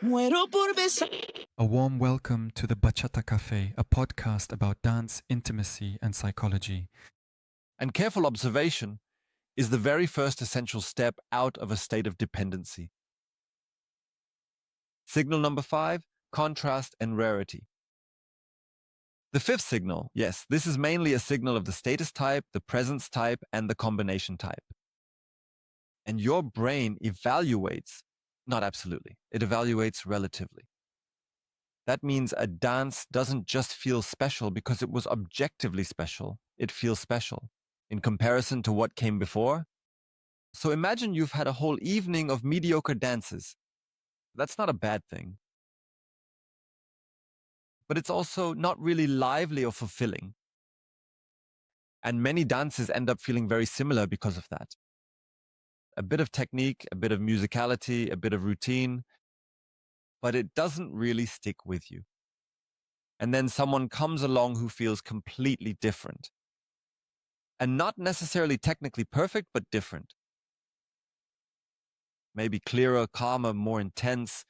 Muero por besar. A warm welcome to the Bachata Café, a podcast about dance, intimacy, and psychology. And careful observation is the very first essential step out of a state of dependency. Signal number 5, contrast and rarity. The fifth signal, yes, this is mainly a signal of the status type, the presence type, and the combination type. And your brain evaluates, not absolutely, it evaluates relatively. That means a dance doesn't just feel special because it was objectively special, it feels special in comparison to what came before. So imagine you've had a whole evening of mediocre dances. That's not a bad thing. But it's also not really lively or fulfilling. And many dances end up feeling very similar because of that. A bit of technique, a bit of musicality, a bit of routine, but it doesn't really stick with you. And then someone comes along who feels completely different. And not necessarily technically perfect, but different. Maybe clearer, calmer, more intense,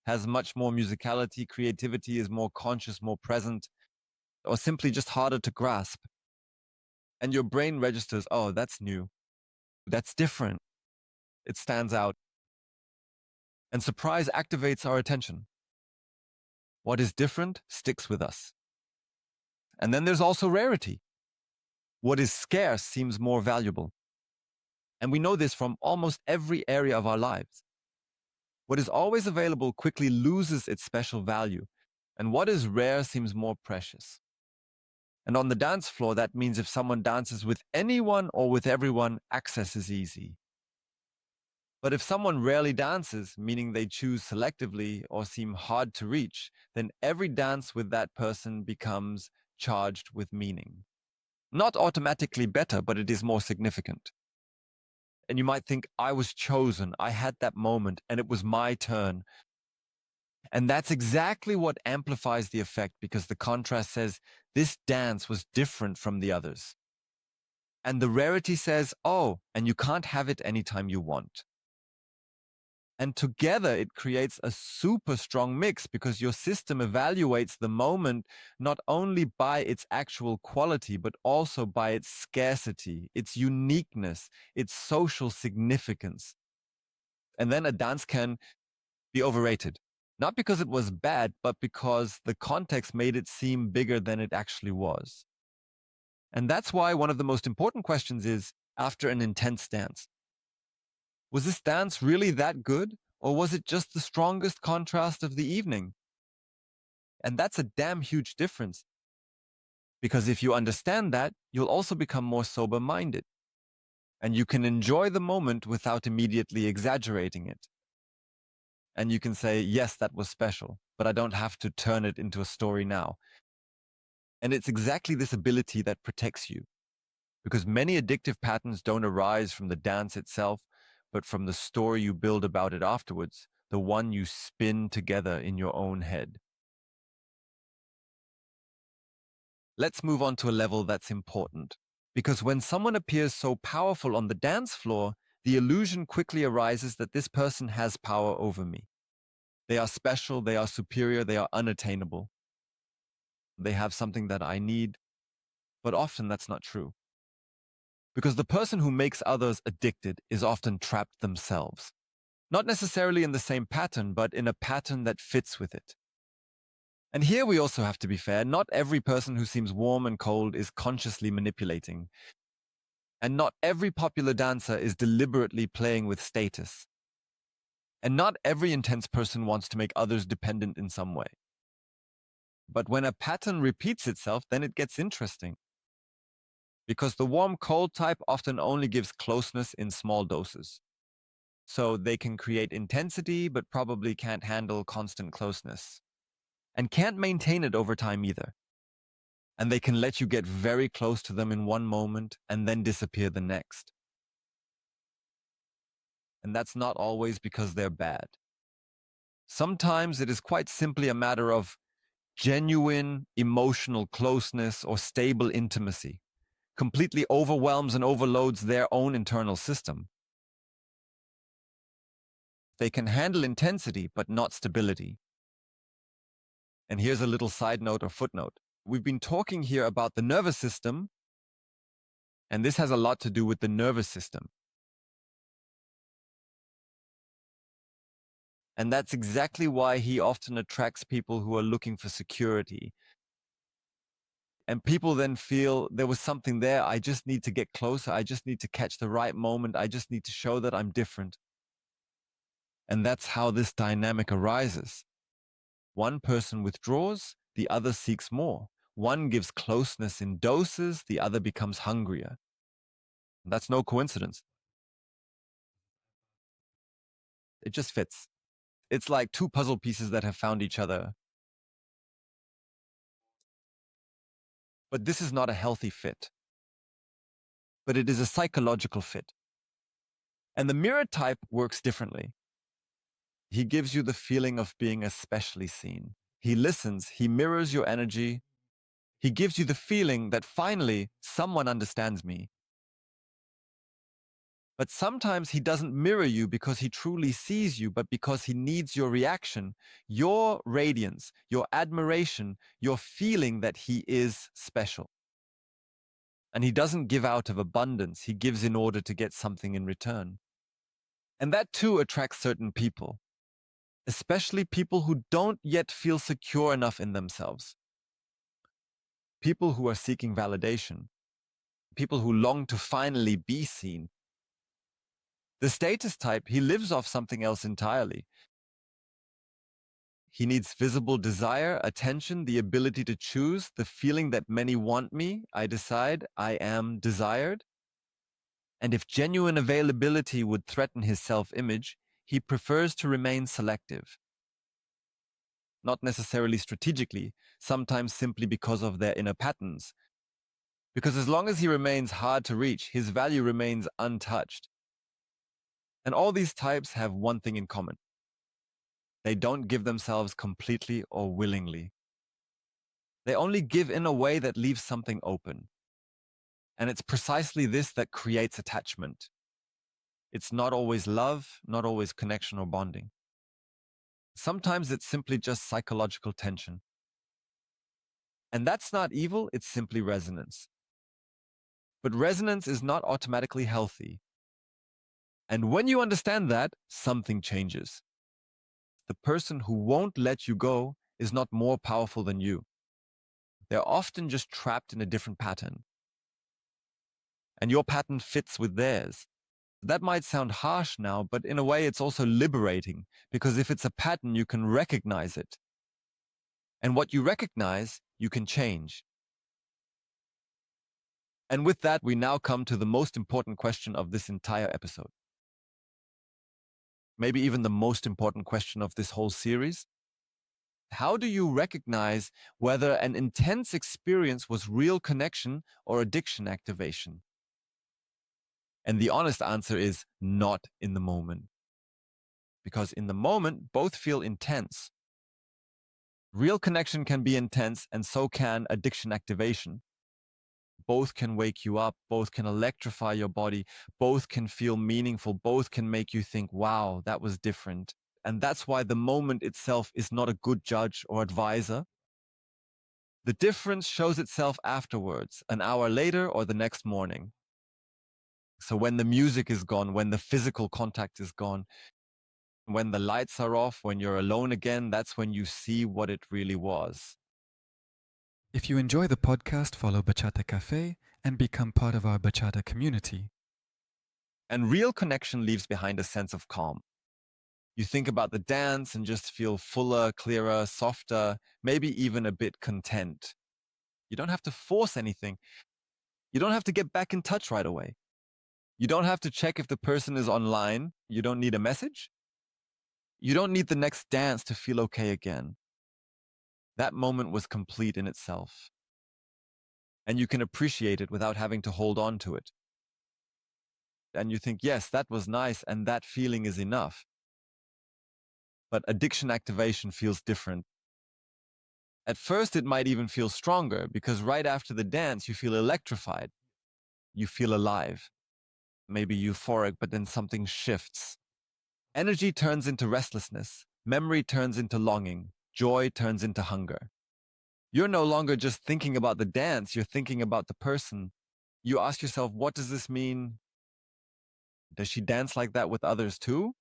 has much more musicality, creativity, is more conscious, more present, or simply just harder to grasp. And your brain registers, oh, that's new. That's different. It stands out. And surprise activates our attention. What is different sticks with us. And then there's also rarity. What is scarce seems more valuable. And we know this from almost every area of our lives. What is always available quickly loses its special value, and what is rare seems more precious. And on the dance floor, that means if someone dances with anyone or with everyone, access is easy. But if someone rarely dances, meaning they choose selectively or seem hard to reach, then every dance with that person becomes charged with meaning. Not automatically better, but it is more significant. And you might think, I was chosen, I had that moment, and it was my turn. And that's exactly what amplifies the effect, because the contrast says, this dance was different from the others. And the rarity says, oh, and you can't have it anytime you want. And together it creates a super strong mix, because your system evaluates the moment not only by its actual quality, but also by its scarcity, its uniqueness, its social significance. And then a dance can be overrated. Not because it was bad, but because the context made it seem bigger than it actually was. And that's why one of the most important questions is, after an intense dance, was this dance really that good? Or was it just the strongest contrast of the evening? And that's a damn huge difference. Because if you understand that, you'll also become more sober-minded. And you can enjoy the moment without immediately exaggerating it. And you can say, yes, that was special, but I don't have to turn it into a story now. And it's exactly this ability that protects you. Because many addictive patterns don't arise from the dance itself, but from the story you build about it afterwards, the one you spin together in your own head. Let's move on to a level that's important. Because when someone appears so powerful on the dance floor, the illusion quickly arises that this person has power over me. They are special, they are superior, they are unattainable. They have something that I need, but often that's not true. Because the person who makes others addicted is often trapped themselves. Not necessarily in the same pattern, but in a pattern that fits with it. And here we also have to be fair. Not every person who seems warm and cold is consciously manipulating. And not every popular dancer is deliberately playing with status. And not every intense person wants to make others dependent in some way. But when a pattern repeats itself, then it gets interesting. Because the warm-cold type often only gives closeness in small doses. So they can create intensity, but probably can't handle constant closeness. And can't maintain it over time either. And they can let you get very close to them in one moment and then disappear the next. And that's not always because they're bad. Sometimes it is quite simply a matter of genuine emotional closeness or stable intimacy. Completely overwhelms and overloads their own internal system. They can handle intensity, but not stability. And here's a little side note or footnote. We've been talking here about the nervous system, and this has a lot to do with the nervous system. And that's exactly why he often attracts people who are looking for security. And people then feel there was something there. I just need to get closer. I just need to catch the right moment. I just need to show that I'm different. And that's how this dynamic arises. One person withdraws, the other seeks more. One gives closeness in doses, the other becomes hungrier. That's no coincidence. It just fits. It's like two puzzle pieces that have found each other. But this is not a healthy fit. But it is a psychological fit. And the mirror type works differently. He gives you the feeling of being especially seen. He listens, he mirrors your energy. He gives you the feeling that finally someone understands me. But sometimes he doesn't mirror you because he truly sees you, but because he needs your reaction, your radiance, your admiration, your feeling that he is special. And he doesn't give out of abundance, he gives in order to get something in return. And that too attracts certain people, especially people who don't yet feel secure enough in themselves. People who are seeking validation, people who long to finally be seen. The status type, he lives off something else entirely. He needs visible desire, attention, the ability to choose, the feeling that many want me, I decide, I am desired. And if genuine availability would threaten his self-image, he prefers to remain selective. Not necessarily strategically, sometimes simply because of their inner patterns. Because as long as he remains hard to reach, his value remains untouched. And all these types have one thing in common. They don't give themselves completely or willingly. They only give in a way that leaves something open. And it's precisely this that creates attachment. It's not always love, not always connection or bonding. Sometimes it's simply just psychological tension. And that's not evil, it's simply resonance. But resonance is not automatically healthy. And when you understand that, something changes. The person who won't let you go is not more powerful than you. They're often just trapped in a different pattern. And your pattern fits with theirs. That might sound harsh now, but in a way it's also liberating, because if it's a pattern, you can recognize it. And what you recognize, you can change. And with that, we now come to the most important question of this entire episode. Maybe even the most important question of this whole series. How do you recognize whether an intense experience was real connection or addiction activation? And the honest answer is not in the moment. Because in the moment, both feel intense. Real connection can be intense, and so can addiction activation. Both can wake you up, both can electrify your body, both can feel meaningful, both can make you think, wow, that was different. And that's why the moment itself is not a good judge or advisor. The difference shows itself afterwards, an hour later or the next morning. So when the music is gone, when the physical contact is gone, when the lights are off, when you're alone again, that's when you see what it really was. If you enjoy the podcast, follow Bachata Café and become part of our Bachata community. And real connection leaves behind a sense of calm. You think about the dance and just feel fuller, clearer, softer, maybe even a bit content. You don't have to force anything. You don't have to get back in touch right away. You don't have to check if the person is online. You don't need a message. You don't need the next dance to feel okay again. That moment was complete in itself. And you can appreciate it without having to hold on to it. And you think, yes, that was nice, and that feeling is enough. But addiction activation feels different. At first, it might even feel stronger because right after the dance, you feel electrified. You feel alive, maybe euphoric, but then something shifts. Energy turns into restlessness. Memory turns into longing. Joy turns into hunger. You're no longer just thinking about the dance, you're thinking about the person. You ask yourself, what does this mean? Does she dance like that with others too?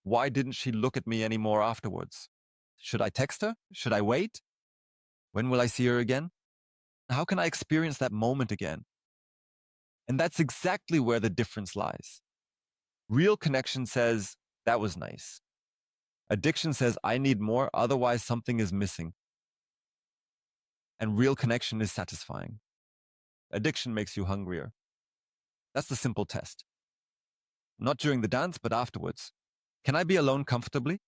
Why didn't she look at me anymore afterwards? Should I text her? Should I wait? When will I see her again? How can I experience that moment again? And that's exactly where the difference lies. Real connection says, that was nice. Addiction says, I need more, otherwise something is missing. And real connection is satisfying. Addiction makes you hungrier. That's the simple test. Not during the dance, but afterwards. Can I be alone comfortably?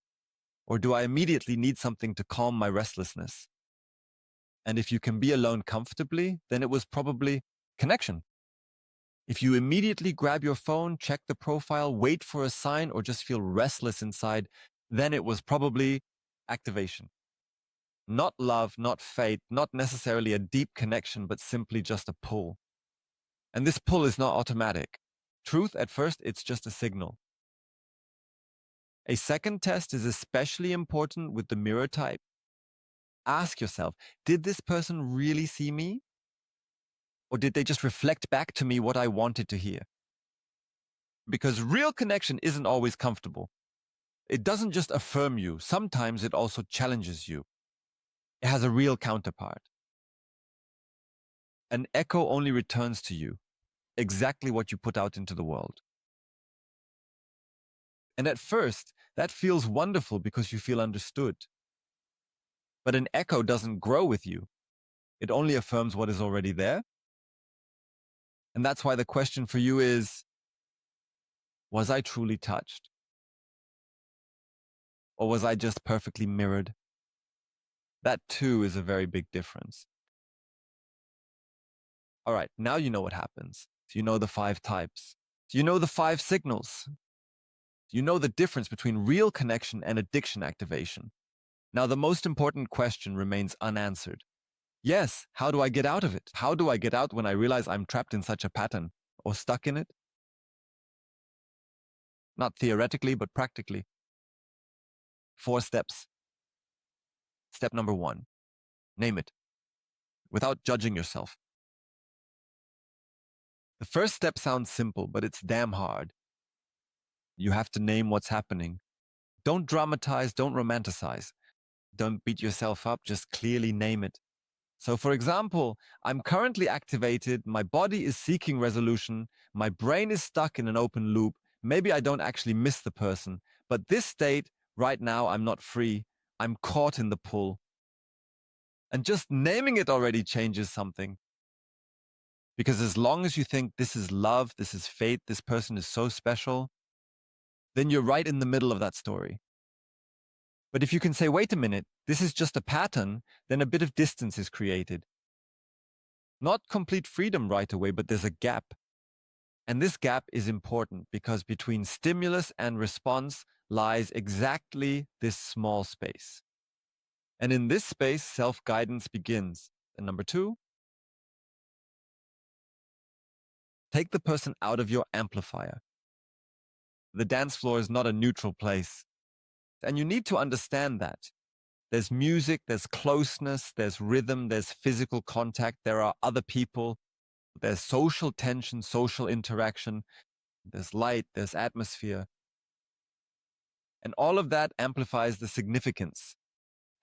Or do I immediately need something to calm my restlessness? And if you can be alone comfortably, then it was probably connection. If you immediately grab your phone, check the profile, wait for a sign, or just feel restless inside, then it was probably activation. Not love, not fate, not necessarily a deep connection, but simply just a pull. And this pull is not automatic. Truth, at first, it's just a signal. A second test is especially important with the mirror type. Ask yourself, did this person really see me? Or did they just reflect back to me what I wanted to hear? Because real connection isn't always comfortable. It doesn't just affirm you, sometimes it also challenges you. It has a real counterpart. An echo only returns to you exactly what you put out into the world. And at first, that feels wonderful because you feel understood. But an echo doesn't grow with you. It only affirms what is already there. And that's why the question for you is, was I truly touched? Or was I just perfectly mirrored? That too is a very big difference. All right, now you know what happens. So you know the 5 types. So you know the 5 signals. You know the difference between real connection and addiction activation. Now, the most important question remains unanswered. Yes, how do I get out of it? How do I get out when I realize I'm trapped in such a pattern or stuck in it? Not theoretically, but practically. 4 steps. Step number 1, name it without judging yourself. The first step sounds simple, but it's damn hard. You have to name what's happening. Don't dramatize, don't romanticize. Don't beat yourself up, just clearly name it. So, for example, I'm currently activated, my body is seeking resolution, my brain is stuck in an open loop. Maybe I don't actually miss the person, but this state, right now, I'm not free. I'm caught in the pull. And just naming it already changes something. Because as long as you think this is love, this is fate, this person is so special, then you're right in the middle of that story. But if you can say, wait a minute, this is just a pattern, then a bit of distance is created. Not complete freedom right away, but there's a gap. And this gap is important because between stimulus and response lies exactly this small space. And in this space, self-guidance begins. And number 2, take the person out of your amplifier. The dance floor is not a neutral place. And you need to understand that. There's music, there's closeness, there's rhythm, there's physical contact, there are other people, there's social tension, social interaction, there's light, there's atmosphere. And all of that amplifies the significance.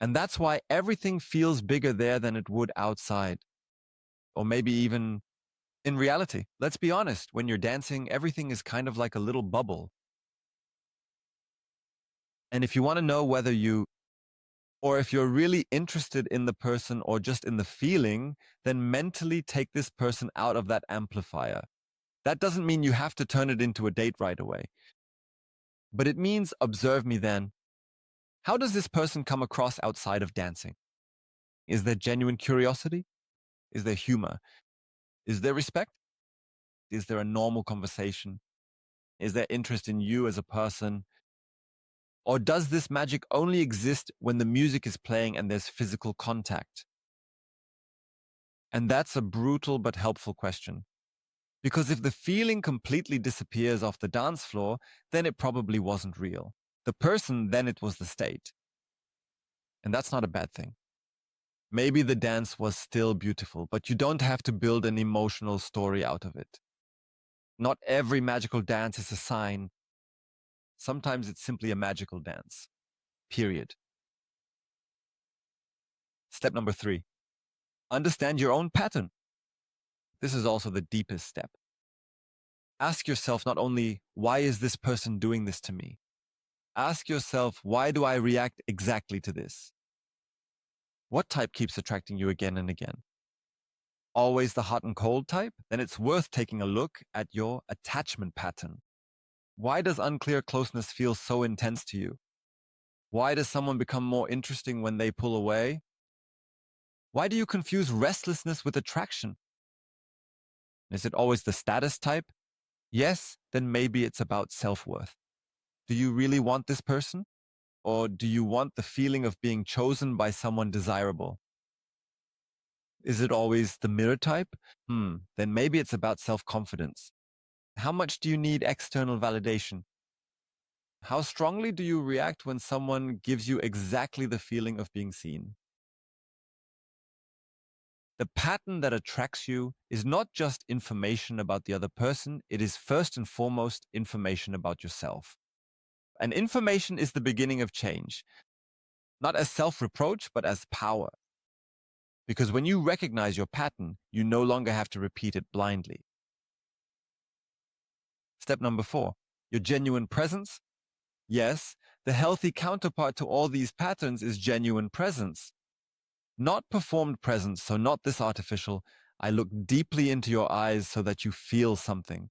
And that's why everything feels bigger there than it would outside. Or maybe even in reality. Let's be honest, when you're dancing, everything is kind of like a little bubble. And if you want to know whether if you're really interested in the person or just in the feeling, then mentally take this person out of that amplifier. That doesn't mean you have to turn it into a date right away. But it means observe me then. How does this person come across outside of dancing? Is there genuine curiosity? Is there humor? Is there respect? Is there a normal conversation? Is there interest in you as a person? Or does this magic only exist when the music is playing and there's physical contact? And that's a brutal but helpful question. Because if the feeling completely disappears off the dance floor, then it probably wasn't real. The person, then it was the state. And that's not a bad thing. Maybe the dance was still beautiful, but you don't have to build an emotional story out of it. Not every magical dance is a sign. Sometimes it's simply a magical dance. Period. Step number 3. Understand your own pattern. This is also the deepest step. Ask yourself not only, why is this person doing this to me? Ask yourself, why do I react exactly to this? What type keeps attracting you again and again? Always the hot and cold type? Then it's worth taking a look at your attachment pattern. Why does unclear closeness feel so intense to you? Why does someone become more interesting when they pull away? Why do you confuse restlessness with attraction? Is it always the status type? Yes, then maybe it's about self-worth. Do you really want this person? Or do you want the feeling of being chosen by someone desirable? Is it always the mirror type? Then maybe it's about self-confidence. How much do you need external validation? How strongly do you react when someone gives you exactly the feeling of being seen? The pattern that attracts you is not just information about the other person, it is first and foremost information about yourself. And information is the beginning of change, not as self-reproach, but as power. Because when you recognize your pattern, you no longer have to repeat it blindly. Step number 4, your genuine presence. Yes, the healthy counterpart to all these patterns is genuine presence. Not performed presence, so not this artificial, I look deeply into your eyes so that you feel something.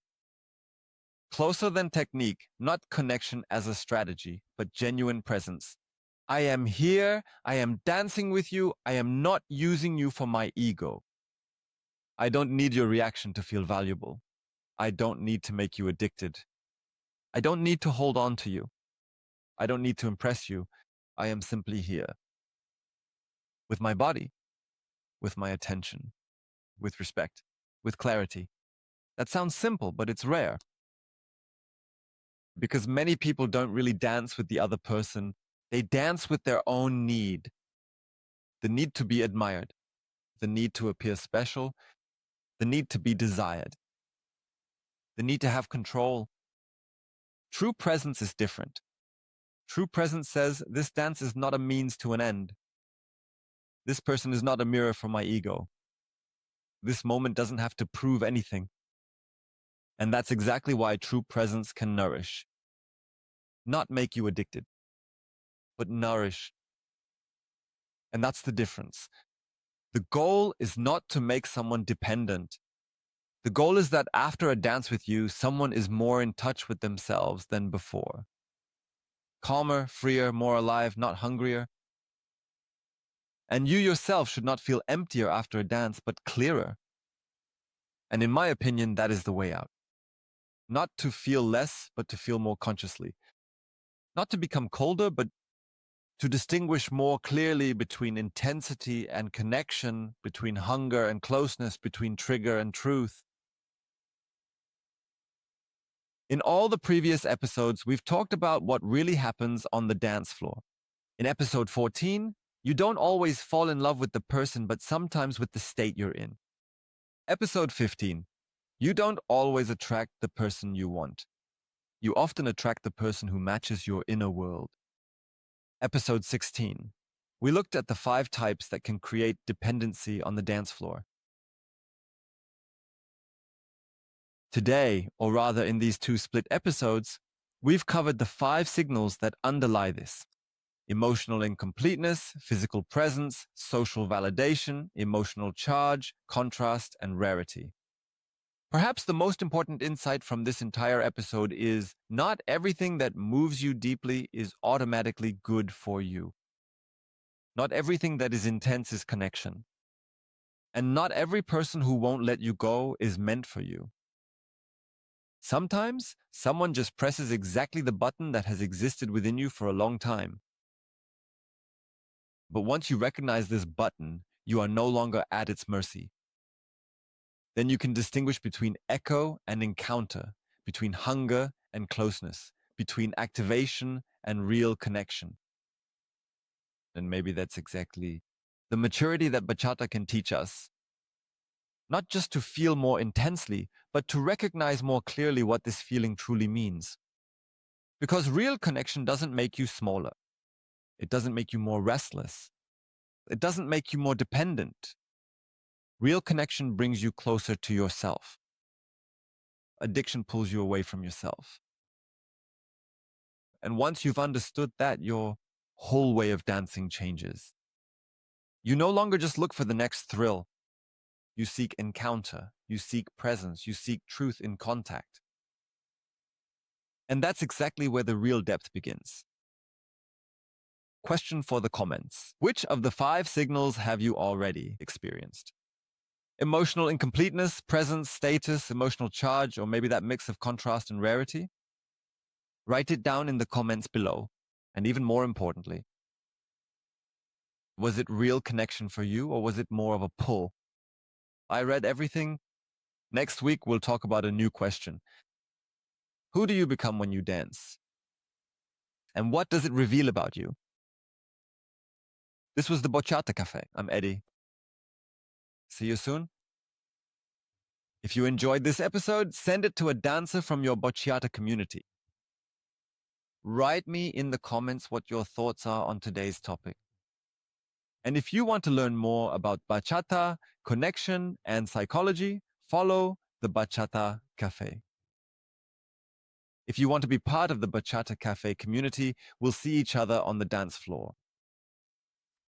Closer than technique, not connection as a strategy, but genuine presence. I am here, I am dancing with you, I am not using you for my ego. I don't need your reaction to feel valuable. I don't need to make you addicted. I don't need to hold on to you. I don't need to impress you. I am simply here. With my body, with my attention, with respect, with clarity. That sounds simple, but it's rare. Because many people don't really dance with the other person. They dance with their own need. The need to be admired, the need to appear special, the need to be desired, the need to have control. True presence is different. True presence says, this dance is not a means to an end. This person is not a mirror for my ego. This moment doesn't have to prove anything. And that's exactly why true presence can nourish. Not make you addicted, but nourish. And that's the difference. The goal is not to make someone dependent. The goal is that after a dance with you, someone is more in touch with themselves than before. Calmer, freer, more alive, not hungrier. And you yourself should not feel emptier after a dance, but clearer. And in my opinion, that is the way out. Not to feel less, but to feel more consciously. Not to become colder, but to distinguish more clearly between intensity and connection, between hunger and closeness, between trigger and truth. In all the previous episodes, we've talked about what really happens on the dance floor. In episode 14, you don't always fall in love with the person, but sometimes with the state you're in. Episode 15, you don't always attract the person you want. You often attract the person who matches your inner world. Episode 16, we looked at the 5 types that can create dependency on the dance floor. Today, or rather in these 2 split episodes, we've covered the 5 signals that underlie this. Emotional incompleteness, physical presence, social validation, emotional charge, contrast, and rarity. Perhaps the most important insight from this entire episode is not everything that moves you deeply is automatically good for you. Not everything that is intense is connection. And not every person who won't let you go is meant for you. Sometimes, someone just presses exactly the button that has existed within you for a long time. But once you recognize this button, you are no longer at its mercy. then you can distinguish between echo and encounter, between hunger and closeness, between activation and real connection. And maybe that's exactly the maturity that bachata can teach us. Not just to feel more intensely, but to recognize more clearly what this feeling truly means. Because real connection doesn't make you smaller. It doesn't make you more restless. It doesn't make you more dependent. Real connection brings you closer to yourself. Addiction pulls you away from yourself. And once you've understood that, your whole way of dancing changes. You no longer just look for the next thrill. You seek encounter. You seek presence. You seek truth in contact. And that's exactly where the real depth begins. Question for the comments. Which of the 5 signals have you already experienced? Emotional incompleteness, presence, status, emotional charge, or maybe that mix of contrast and rarity? Write it down in the comments below. And even more importantly, was it real connection for you, or was it more of a pull? I read everything. Next week, we'll talk about a new question. Who do you become when you dance? And what does it reveal about you? This was the Bachata Café. I'm Eddie. See you soon. If you enjoyed this episode, send it to a dancer from your bachata community. Write me in the comments what your thoughts are on today's topic. And if you want to learn more about bachata, connection, and psychology, follow the Bachata Café. If you want to be part of the Bachata Café community, we'll see each other on the dance floor.